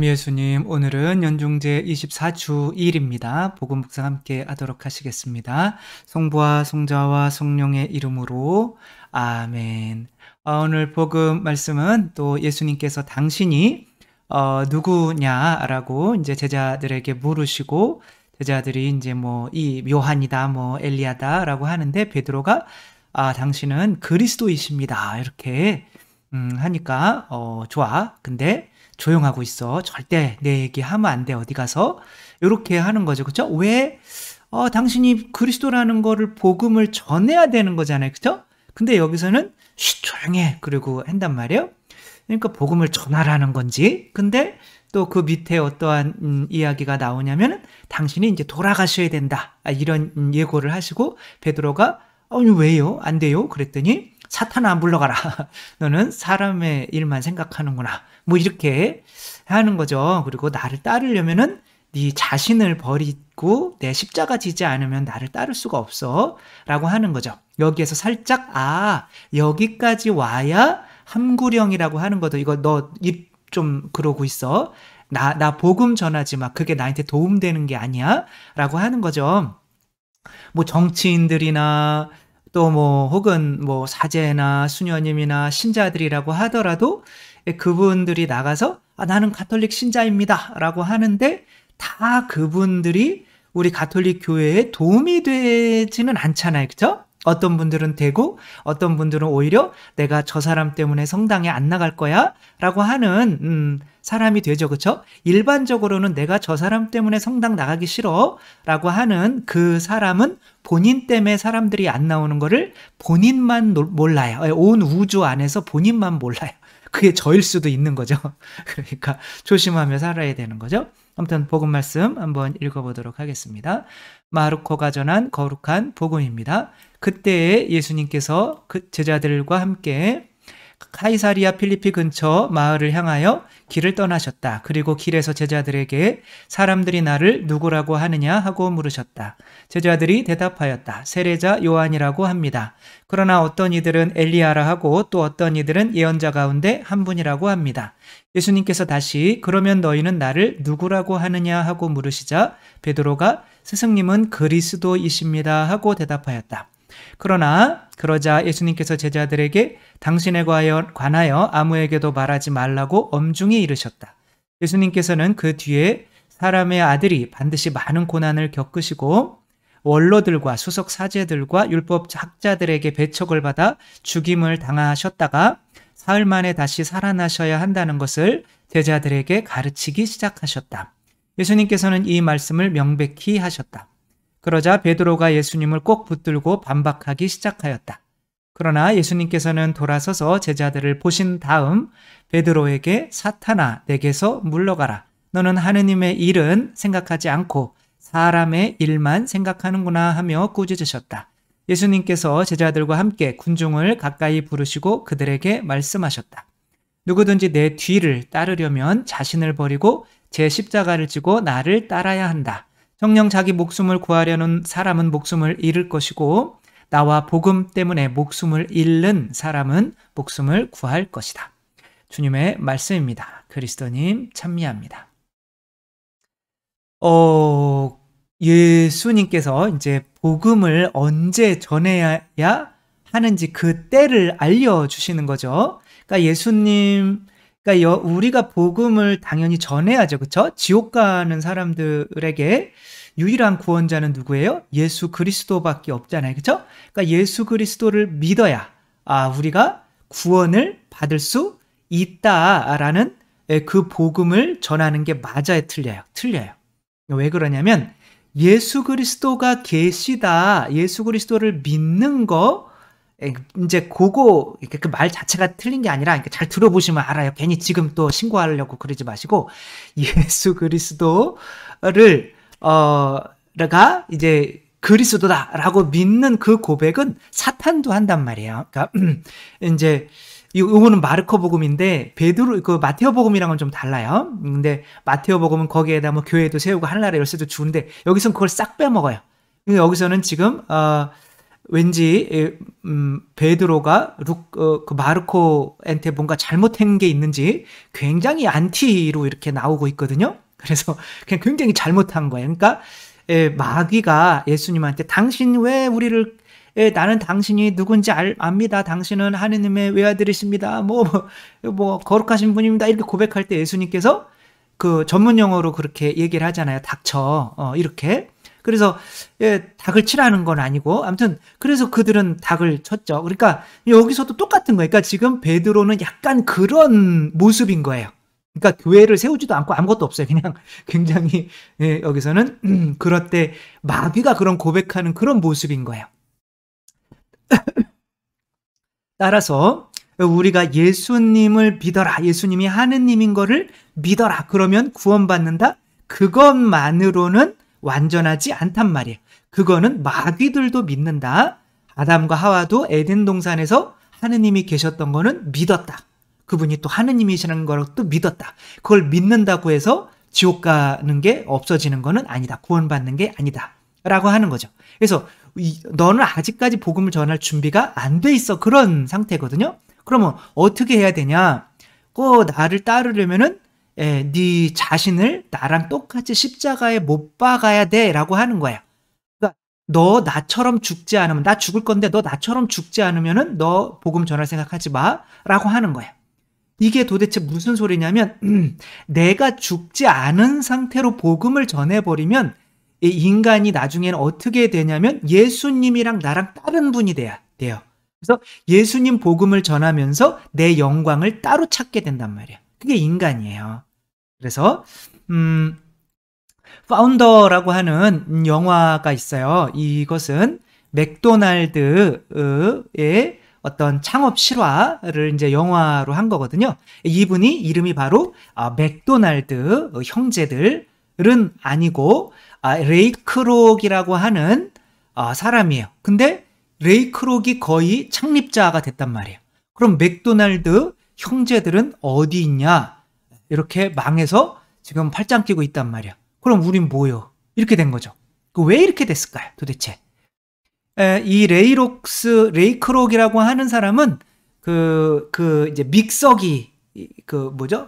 예수님, 오늘은 연중제 24주 1일입니다. 복음 묵상 함께 하도록 하시겠습니다. 성부와 성자와 성령의 이름으로 아멘. 오늘 복음 말씀은 또 예수님께서 당신이 누구냐라고 이제 제자들에게 물으시고, 제자들이 이제 이 요한이다, 엘리야다라고 하는데, 베드로가 당신은 그리스도이십니다, 이렇게 하니까 좋아. 근데 조용하고 있어. 절대 내 얘기 하면 안 돼. 어디 가서. 이렇게 하는 거죠. 그쵸? 왜? 당신이 그리스도라는 거를 복음을 전해야 되는 거잖아요. 그쵸? 근데 여기서는 쉿, 조용해. 그리고 한단 말이에요. 그러니까 복음을 전하라는 건지. 근데 또 그 밑에 어떠한 이야기가 나오냐면 당신이 이제 돌아가셔야 된다. 이런 예고를 하시고 베드로가 왜요? 안 돼요? 그랬더니 사탄아 물러가라. 너는 사람의 일만 생각하는구나. 이렇게 하는 거죠. 그리고 나를 따르려면은 네 자신을 버리고 내 십자가 지지 않으면 나를 따를 수가 없어. 라고 하는 거죠. 여기에서 살짝 여기까지 와야 함구령이라고 하는 거도 이거 너 입 좀 그러고 있어. 나 복음 전하지 마. 그게 나한테 도움되는 게 아니야. 라고 하는 거죠. 정치인들이나 또 혹은 사제나 수녀님이나 신자들이라고 하더라도 그분들이 나가서 나는 가톨릭 신자입니다 라고 하는데 다 그분들이 우리 가톨릭 교회에 도움이 되지는 않잖아요. 그죠? 어떤 분들은 되고 어떤 분들은 오히려 내가 저 사람 때문에 성당에 안 나갈 거야 라고 하는 사람이 되죠. 그렇죠? 일반적으로는 내가 저 사람 때문에 성당 나가기 싫어 라고 하는 그 사람은 본인 때문에 사람들이 안 나오는 거를 본인만 몰라요. 온 우주 안에서 본인만 몰라요. 그게 저일 수도 있는 거죠. 그러니까 조심하며 살아야 되는 거죠. 아무튼 복음 말씀 한번 읽어보도록 하겠습니다. 마르코가 전한 거룩한 복음입니다. 그때 예수님께서 그 제자들과 함께 카이사리아 필리피 근처 마을을 향하여 길을 떠나셨다. 그리고 길에서 제자들에게 사람들이 나를 누구라고 하느냐 하고 물으셨다. 제자들이 대답하였다. 세례자 요한이라고 합니다. 그러나 어떤 이들은 엘리야라 하고 또 어떤 이들은 예언자 가운데 한 분이라고 합니다. 예수님께서 다시 그러면 너희는 나를 누구라고 하느냐 하고 물으시자 베드로가 스승님은 그리스도이십니다 하고 대답하였다. 그러자 예수님께서 제자들에게 당신에 관하여 아무에게도 말하지 말라고 엄중히 이르셨다. 예수님께서는 그 뒤에 사람의 아들이 반드시 많은 고난을 겪으시고 원로들과 수석 사제들과 율법 학자들에게 배척을 받아 죽임을 당하셨다가 사흘 만에 다시 살아나셔야 한다는 것을 제자들에게 가르치기 시작하셨다. 예수님께서는 이 말씀을 명백히 하셨다. 그러자 베드로가 예수님을 꼭 붙들고 반박하기 시작하였다. 그러나 예수님께서는 돌아서서 제자들을 보신 다음 베드로에게 사탄아 내게서 물러가라. 너는 하느님의 일은 생각하지 않고 사람의 일만 생각하는구나 하며 꾸짖으셨다. 예수님께서 제자들과 함께 군중을 가까이 부르시고 그들에게 말씀하셨다. 누구든지 내 뒤를 따르려면 자신을 버리고 제 십자가를 지고 나를 따라야 한다. 정녕 자기 목숨을 구하려는 사람은 목숨을 잃을 것이고 나와 복음 때문에 목숨을 잃는 사람은 목숨을 구할 것이다. 주님의 말씀입니다. 그리스도님 찬미합니다. 예수님께서 이제 복음을 언제 전해야 하는지 그 때를 알려주시는 거죠. 그러니까 그러니까 우리가 복음을 당연히 전해야죠. 그렇죠? 지옥 가는 사람들에게 유일한 구원자는 누구예요? 예수 그리스도밖에 없잖아요. 그렇죠? 그러니까 예수 그리스도를 믿어야 우리가 구원을 받을 수 있다라는 그 복음을 전하는 게 맞아요, 틀려요? 틀려요. 왜 그러냐면 예수 그리스도가 계시다. 예수 그리스도를 믿는 거 이제 그거 그 말 자체가 틀린 게 아니라 잘 들어보시면 알아요. 괜히 지금 또 신고하려고 그러지 마시고 예수 그리스도를 가 이제 그리스도다라고 믿는 그 고백은 사탄도 한단 말이에요. 그러니까 이제 이거는 마르코 복음인데 베드로 그 마테오 복음이랑은 좀 달라요. 근데 마테오 복음은 거기에다 교회도 세우고 하늘나라 열쇠도 주는데 여기서는 그걸 싹 빼먹어요. 여기서는 지금 왠지 베드로가 그 마르코한테 뭔가 잘못한 게 있는지 굉장히 안티로 이렇게 나오고 있거든요. 그래서 그냥 굉장히 잘못한 거예요. 그러니까 마귀가 예수님한테 당신 왜 우리를 나는 당신이 누군지 압니다. 당신은 하느님의 외아들이십니다. 뭐 거룩하신 분입니다. 이렇게 고백할 때 예수님께서 그 전문 용어로 그렇게 얘기를 하잖아요. 닥쳐. 이렇게. 그래서 닭을 치라는 건 아니고 아무튼 그래서 그들은 닭을 쳤죠. 그러니까 여기서도 똑같은 거예요. 그러니까 지금 베드로는 약간 그런 모습인 거예요. 그러니까 교회를 세우지도 않고 아무것도 없어요. 그냥 굉장히 여기서는 그럴 때 마귀가 그런 고백하는 그런 모습인 거예요. 따라서 우리가 예수님을 믿어라. 예수님이 하느님인 거를 믿어라. 그러면 구원받는다. 그것만으로는 완전하지 않단 말이에요. 그거는 마귀들도 믿는다. 아담과 하와도 에덴 동산에서 하느님이 계셨던 거는 믿었다. 그분이 또 하느님이시라는 걸 또 믿었다. 그걸 믿는다고 해서 지옥 가는 게 없어지는 거는 아니다. 구원받는 게 아니다. 라고 하는 거죠. 그래서 너는 아직까지 복음을 전할 준비가 안 돼 있어. 그런 상태거든요. 그러면 어떻게 해야 되냐? 꼭 나를 따르려면은 네 자신을 나랑 똑같이 십자가에 못 박아야 돼 라고 하는 거야. 그러니까 너 나처럼 죽지 않으면, 나 죽을 건데 너 나처럼 죽지 않으면은 너 복음 전할 생각하지 마 라고 하는 거야. 이게 도대체 무슨 소리냐면 내가 죽지 않은 상태로 복음을 전해버리면 이 인간이 나중에는 어떻게 되냐면 예수님이랑 나랑 다른 분이 돼요. 그래서 예수님 복음을 전하면서 내 영광을 따로 찾게 된단 말이에요. 그게 인간이에요. 그래서 파운더라고 하는 영화가 있어요. 이것은 맥도날드의 어떤 창업 실화를 이제 영화로 한 거거든요. 이분이 이름이 바로 맥도날드 형제들은 아니고 레이 크록이라고 하는 사람이에요. 근데 레이 크록이 거의 창립자가 됐단 말이에요. 그럼 맥도날드 형제들은 어디 있냐? 이렇게 망해서 지금 팔짱 끼고 있단 말이야. 그럼 우린 뭐요? 이렇게 된 거죠. 왜 이렇게 됐을까요? 도대체. 이 레이 크록이라고 하는 사람은 이제 믹서기,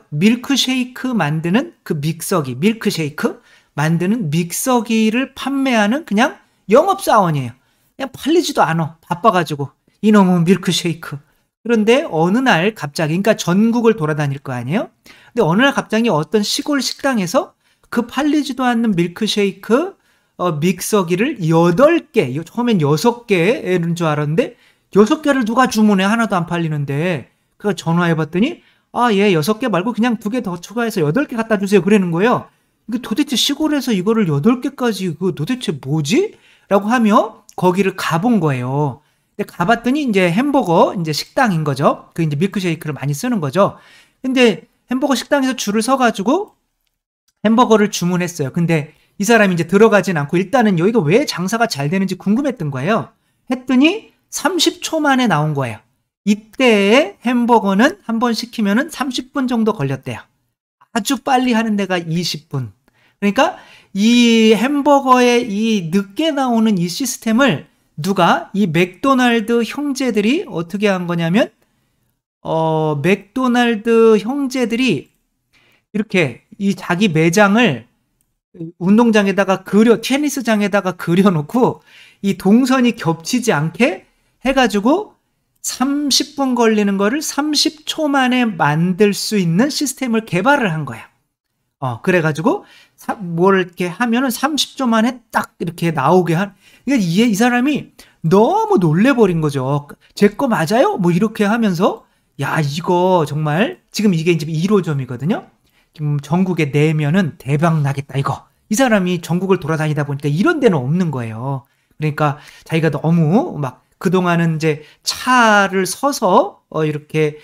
밀크쉐이크 만드는 밀크쉐이크 만드는 믹서기를 판매하는 그냥 영업사원이에요. 그냥 팔리지도 않아. 바빠가지고. 이놈은 밀크쉐이크. 그런데 어느 날 갑자기, 그러니까 전국을 돌아다닐 거 아니에요? 근데 어느 날 갑자기 어떤 시골 식당에서 그 팔리지도 않는 밀크쉐이크 믹서기를 8개, 처음엔 6개인 줄 알았는데 6개를 누가 주문해? 하나도 안 팔리는데. 그래서 전화해봤더니 예, 6개 말고 그냥 2개 더 추가해서 8개 갖다 주세요. 그러는 거예요. 이게 도대체 시골에서 이거를 8개까지 그거 도대체 뭐지? 라고 하며 거기를 가본 거예요. 근데 가봤더니 이제 햄버거 이제 식당인 거죠. 그 이제 밀크쉐이크를 많이 쓰는 거죠. 근데 햄버거 식당에서 줄을 서가지고 햄버거를 주문했어요. 근데 이 사람이 이제 들어가진 않고 일단은 여기가 왜 장사가 잘 되는지 궁금했던 거예요. 했더니 30초 만에 나온 거예요. 이때의 햄버거는 한 번 시키면은 30분 정도 걸렸대요. 아주 빨리 하는 데가 20분. 그러니까 이 햄버거의 이 늦게 나오는 이 시스템을 누가 이 맥도날드 형제들이 어떻게 한 거냐면 맥도날드 형제들이 이렇게 이 자기 매장을 운동장에다가 테니스장에다가 그려놓고 이 동선이 겹치지 않게 해가지고 30분 걸리는 거를 30초 만에 만들 수 있는 시스템을 개발을 한 거야. 그래가지고 뭘 이렇게 하면은 30초 만에 딱 이렇게 나오게 그러니까 이 사람이 너무 놀래버린 거죠. 제 거 맞아요? 뭐 이렇게 하면서 야, 이거 정말 지금 이게 이제 1호점이거든요. 지금 전국에 내면은 대박 나겠다 이거. 이 사람이 전국을 돌아다니다 보니까 이런 데는 없는 거예요. 그러니까 자기가 너무 막 그동안은 이제 차를 서서 이렇게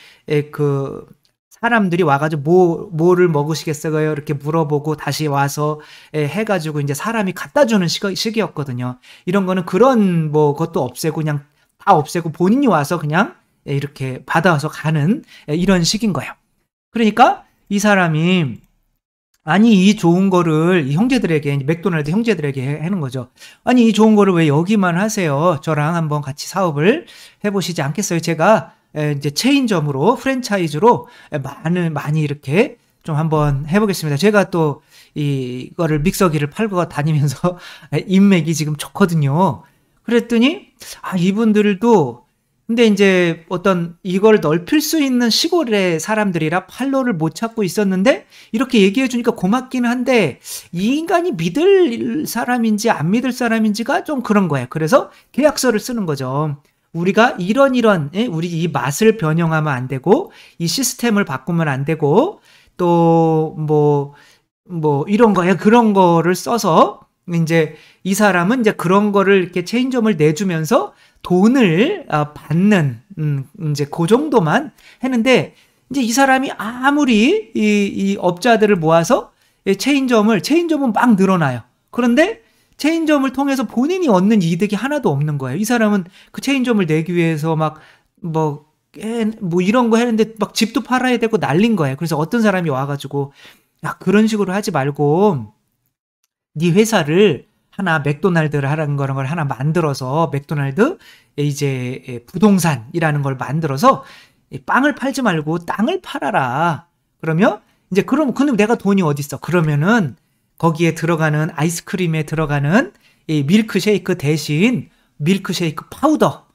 그 사람들이 와가지고 뭐를 먹으시겠어요? 이렇게 물어보고 다시 와서 해가지고 이제 사람이 갖다 주는 시기였거든요. 이런 거는 그런 것도 없애고 그냥 다 없애고 본인이 와서 그냥 이렇게 받아와서 가는 이런 식인 거예요. 그러니까 이 사람이 아니 이 좋은 거를 이 형제들에게 맥도날드 형제들에게 하는 거죠. 아니 이 좋은 거를 왜 여기만 하세요? 저랑 한번 같이 사업을 해보시지 않겠어요? 제가 이제 체인점으로 프랜차이즈로 많이 이렇게 좀 한번 해보겠습니다. 제가 또 이거를 믹서기를 팔고 다니면서 인맥이 지금 좋거든요. 그랬더니 이분들도 근데 이제 어떤 이걸 넓힐 수 있는 시골의 사람들이라 팔로를 못 찾고 있었는데 이렇게 얘기해 주니까 고맙기는 한데 이 인간이 믿을 사람인지 안 믿을 사람인지가 좀 그런 거예요. 그래서 계약서를 쓰는 거죠. 우리가 이런 우리 이 맛을 변형하면 안 되고 이 시스템을 바꾸면 안 되고 또 이런 거야 그런 거를 써서 이제 이 사람은 이제 그런 거를 이렇게 체인점을 내주면서 돈을 받는 이제 그 정도만 했는데 이제 이 사람이 아무리 이 업자들을 모아서 체인점은 막 늘어나요. 그런데 체인점을 통해서 본인이 얻는 이득이 하나도 없는 거예요. 이 사람은 그 체인점을 내기 위해서 이런 거 했는데 막 집도 팔아야 되고 난린 거예요. 그래서 어떤 사람이 와가지고 그런 식으로 하지 말고 네 회사를 하나 맥도날드를 하는 걸 하나 만들어서 맥도날드 이제 부동산이라는 걸 만들어서 빵을 팔지 말고 땅을 팔아라. 그러면 이제 근데 내가 돈이 어디 있어? 그러면은 거기에 들어가는 아이스크림에 들어가는 이 밀크쉐이크 대신 밀크쉐이크 파우더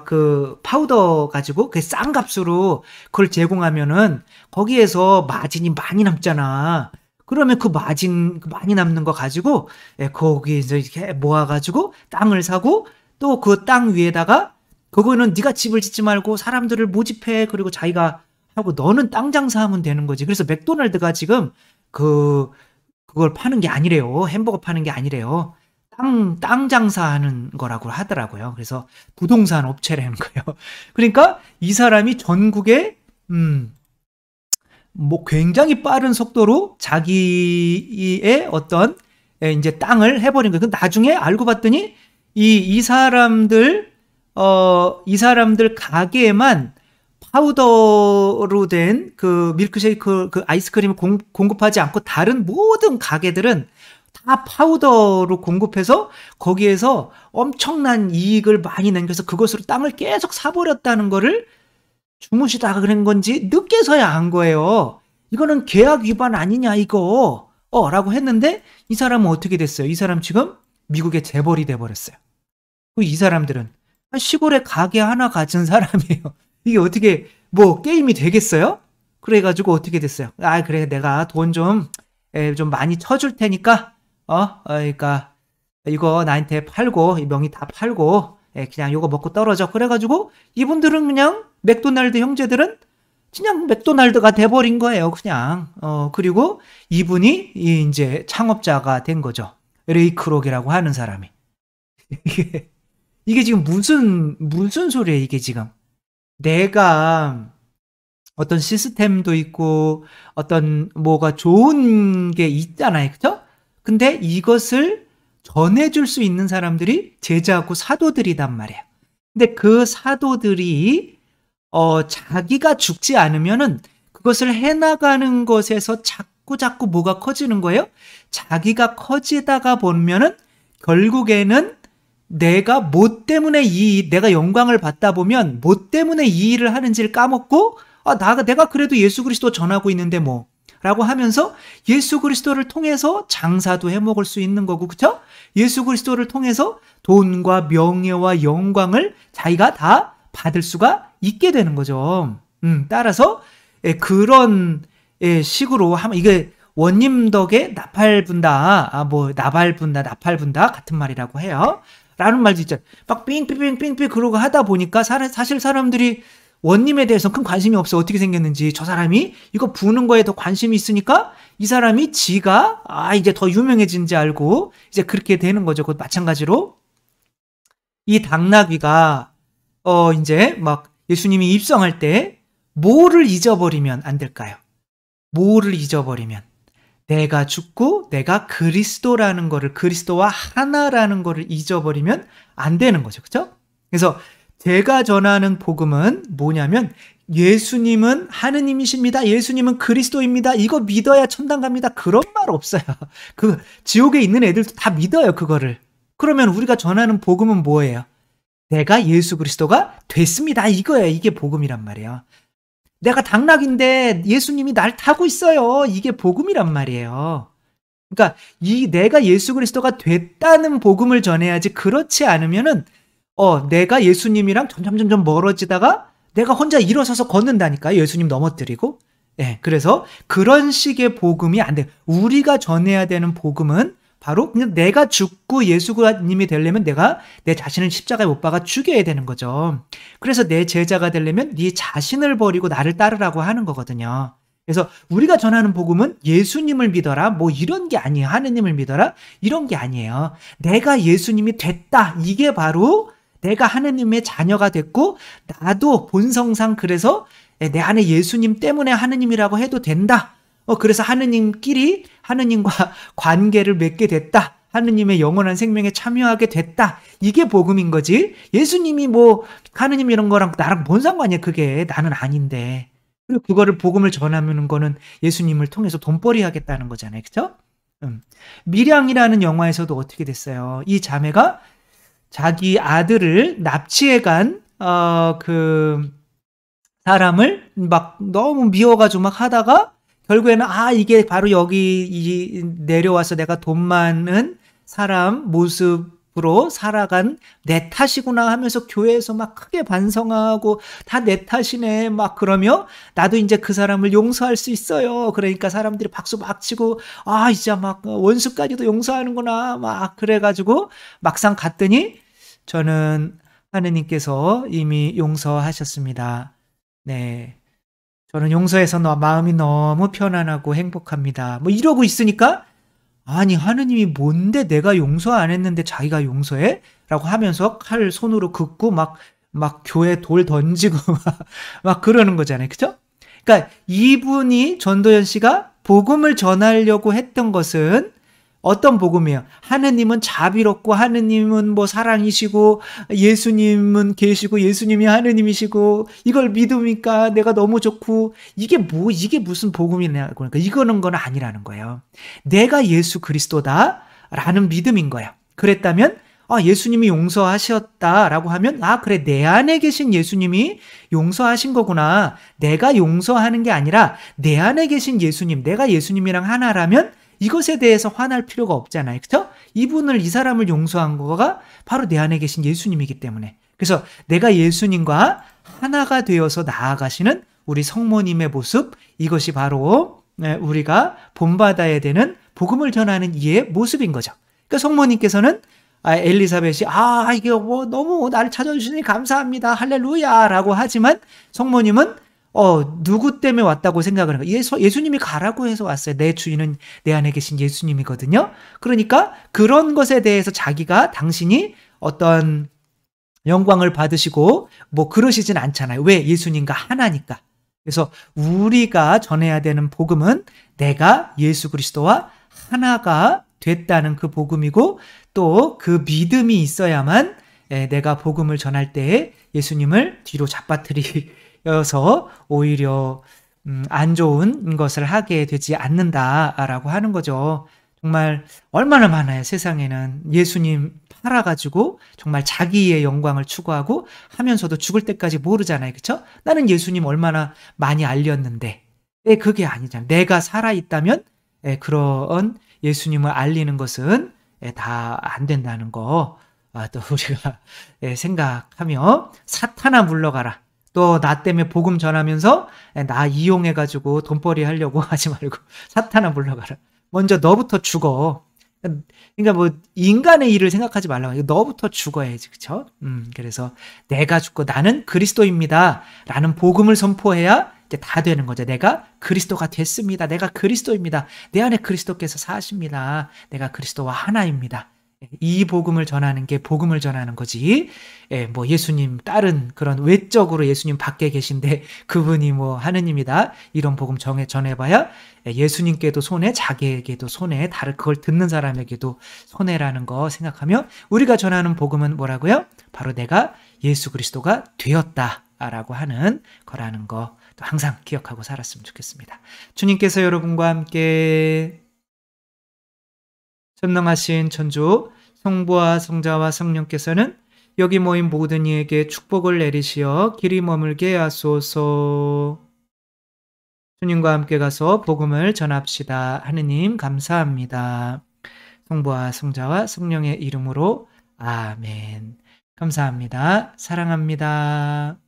그 파우더 가지고 그 싼 값으로 그걸 제공하면은 거기에서 마진이 많이 남잖아. 그러면 그 마진 많이 남는 거 가지고 거기 이제 이렇게 모아가지고 땅을 사고 또 그 땅 위에다가 그거는 네가 집을 짓지 말고 사람들을 모집해 그리고 자기가 하고 너는 땅 장사하면 되는 거지. 그래서 맥도날드가 지금 그걸 파는 게 아니래요. 햄버거 파는 게 아니래요. 땅 장사하는 거라고 하더라고요. 그래서 부동산 업체라는 거예요. 그러니까 이 사람이 전국에 굉장히 빠른 속도로 자기의 어떤 이제 땅을 해버린 거예요. 나중에 알고 봤더니 이 사람들 가게에만 파우더로 된 그 밀크쉐이크 그 아이스크림을 공급하지 않고 다른 모든 가게들은 다 파우더로 공급해서 거기에서 엄청난 이익을 많이 남겨서 그것으로 땅을 계속 사버렸다는 거를 주무시다가 그런 건지 늦게서야 안 거예요. 이거는 계약 위반 아니냐 이거 라고 했는데 이 사람은 어떻게 됐어요? 이 사람 지금 미국의 재벌이 돼버렸어요. 이 사람들은 시골에 가게 하나 가진 사람이에요. 이게 어떻게 게임이 되겠어요? 그래가지고 어떻게 됐어요? 그래 내가 돈 좀 많이 쳐줄 테니까 그러니까 이거 나한테 팔고 이 명의 다 팔고 그냥 이거 먹고 떨어져. 그래가지고 이분들은 그냥 맥도날드 형제들은 그냥 맥도날드가 돼버린 거예요. 그냥 그리고 이분이 이제 창업자가 된 거죠. 레이 크록이라고 하는 사람이. 이게 지금 무슨 소리예요? 이게 지금 내가 어떤 시스템도 있고 어떤 뭐가 좋은 게 있잖아요. 그죠? 근데 이것을 전해줄 수 있는 사람들이 제자하고 사도들이단 말이에요. 근데 그 사도들이 자기가 죽지 않으면은 그것을 해나가는 것에서 자꾸 뭐가 커지는 거예요? 자기가 커지다가 보면은 결국에는 내가 뭐 때문에 내가 영광을 받다 보면 뭐 때문에 이 일을 하는지를 까먹고 내가 그래도 예수 그리스도 전하고 있는데 라고 하면서 예수 그리스도를 통해서 장사도 해먹을 수 있는 거고, 그쵸? 예수 그리스도를 통해서 돈과 명예와 영광을 자기가 다 받을 수가 있게 되는 거죠. 따라서 그런 식으로 하면 이게 원님 덕에 나팔분다, 나팔분다 같은 말이라고 해요. 라는 말도 있잖아요. 막 삥삥삥삥 그러고 하다 보니까 사실 사람들이 원님에 대해서 큰 관심이 없어. 어떻게 생겼는지. 저 사람이 이거 부는 거에 더 관심이 있으니까 이 사람이 지가 이제 더 유명해진지 알고 이제 그렇게 되는 거죠. 그 마찬가지로 이 당나귀가 이제 막 예수님이 입성할 때 뭐를 잊어버리면 안 될까요? 뭐를 잊어버리면 내가 죽고 내가 그리스도라는 거를, 그리스도와 하나라는 거를 잊어버리면 안 되는 거죠. 그렇죠? 그래서 제가 전하는 복음은 뭐냐면 예수님은 하느님이십니다. 예수님은 그리스도입니다. 이거 믿어야 천당 갑니다. 그런 말 없어요. 그 지옥에 있는 애들도 다 믿어요, 그거를. 그러면 우리가 전하는 복음은 뭐예요? 내가 예수 그리스도가 됐습니다. 이거예요. 이게 복음이란 말이에요. 내가 당나귀인데 예수님이 날 타고 있어요. 이게 복음이란 말이에요. 그러니까 이 내가 예수 그리스도가 됐다는 복음을 전해야지, 그렇지 않으면은 내가 예수님이랑 점점 멀어지다가 내가 혼자 일어서서 걷는다니까요. 예수님 넘어뜨리고. 예, 그래서 그런 식의 복음이 안 돼요. 우리가 전해야 되는 복음은 바로 그냥 내가 죽고 예수님이 되려면 내가 내 자신을 십자가에 못 박아 죽여야 되는 거죠. 그래서 내 제자가 되려면 네 자신을 버리고 나를 따르라고 하는 거거든요. 그래서 우리가 전하는 복음은 예수님을 믿어라 뭐 이런 게 아니에요. 하느님을 믿어라 이런 게 아니에요. 내가 예수님이 됐다. 이게 바로 내가 하느님의 자녀가 됐고 나도 본성상 그래서 내 안에 예수님 때문에 하느님이라고 해도 된다. 그래서 하느님끼리 하느님과 관계를 맺게 됐다. 하느님의 영원한 생명에 참여하게 됐다. 이게 복음인 거지. 예수님이 뭐 하느님 이런 거랑 나랑 뭔 상관이야. 그게 나는 아닌데. 그리고 그거를 복음을 전하는 거는 예수님을 통해서 돈벌이 하겠다는 거잖아요. 그렇죠? 밀양이라는 영화에서도 어떻게 됐어요? 이 자매가 자기 아들을 납치해 간 그 사람을 막 너무 미워가지고 막 하다가 결국에는 이게 바로 여기 내려와서 내가 돈 많은 사람 모습으로 살아간 내 탓이구나 하면서 교회에서 막 크게 반성하고 다 내 탓이네 막 그러며 나도 이제 그 사람을 용서할 수 있어요. 그러니까 사람들이 박수 막 치고 이제 막 원수까지도 용서하는구나 막 그래가지고 막상 갔더니 저는 하느님께서 이미 용서하셨습니다. 네. 저는 용서해서 마음이 너무 편안하고 행복합니다. 뭐 이러고 있으니까 아니 하느님이 뭔데 내가 용서 안 했는데 자기가 용서해? 라고 하면서 칼 손으로 긋고 막 교회 돌 던지고 막 그러는 거잖아요. 그죠? 그러니까 이분이 전도연 씨가 복음을 전하려고 했던 것은 어떤 복음이에요? 하느님은 자비롭고 하느님은 뭐 사랑이시고 예수님은 계시고 예수님이 하느님이시고 이걸 믿으니까 내가 너무 좋고 이게 무슨 복음이냐고. 그러니까 이거는 건 아니라는 거예요. 내가 예수 그리스도다라는 믿음인 거예요. 그랬다면 예수님이 용서하셨다라고 하면 그래 내 안에 계신 예수님이 용서하신 거구나. 내가 용서하는 게 아니라 내 안에 계신 예수님, 내가 예수님이랑 하나라면 이것에 대해서 화날 필요가 없잖아요. 그렇죠? 이 사람을 용서한 거가 바로 내 안에 계신 예수님이기 때문에. 그래서 내가 예수님과 하나가 되어서 나아가시는 우리 성모님의 모습, 이것이 바로 우리가 본받아야 되는 복음을 전하는 이의 모습인 거죠. 그러니까 성모님께서는 엘리사벳이 이게 뭐 너무 나를 찾아주시니 감사합니다. 할렐루야라고 하지만 성모님은 누구 때문에 왔다고 생각을 해요? 예수님이 가라고 해서 왔어요. 내 주인은 내 안에 계신 예수님이거든요. 그러니까 그런 것에 대해서 당신이 어떤 영광을 받으시고 뭐 그러시진 않잖아요. 왜? 예수님과 하나니까. 그래서 우리가 전해야 되는 복음은 내가 예수 그리스도와 하나가 됐다는 그 복음이고 또 그 믿음이 있어야만 내가 복음을 전할 때에 예수님을 뒤로 잡아뜨려서 오히려 안 좋은 것을 하게 되지 않는다라고 하는 거죠. 정말 얼마나 많아요. 세상에는 예수님 팔아가지고 정말 자기의 영광을 추구하고 하면서도 죽을 때까지 모르잖아요. 그렇죠? 나는 예수님 얼마나 많이 알렸는데 그게 아니잖아요. 내가 살아있다면 그런 예수님을 알리는 것은 다 안 된다는 거 또 우리가 생각하며 사탄아 물러가라. 또 나 때문에 복음 전하면서 나 이용해가지고 돈벌이 하려고 하지 말고 사탄아 물러가라. 먼저 너부터 죽어. 그러니까 뭐 인간의 일을 생각하지 말라고. 너부터 죽어야지. 그렇죠? 그래서 내가 죽고 나는 그리스도입니다 라는 복음을 선포해야 이제 다 되는 거죠. 내가 그리스도가 됐습니다. 내가 그리스도입니다. 내 안에 그리스도께서 사십니다. 내가 그리스도와 하나입니다. 이 복음을 전하는 게 복음을 전하는 거지. 뭐 예수님 다른 그런 외적으로 예수님 밖에 계신데 그분이 뭐 하느님이다 이런 복음 전해봐야 예수님께도 손해, 자기에게도 손해, 그걸 듣는 사람에게도 손해라는 거 생각하며 우리가 전하는 복음은 뭐라고요? 바로 내가 예수 그리스도가 되었다. 라고 하는 거라는 거 또 항상 기억하고 살았으면 좋겠습니다. 주님께서 여러분과 함께 전능하신 천주 성부와 성자와 성령께서는 여기 모인 모든 이에게 축복을 내리시어 길이 머물게 하소서. 주님과 함께 가서 복음을 전합시다. 하느님 감사합니다. 성부와 성자와 성령의 이름으로 아멘. 감사합니다. 사랑합니다.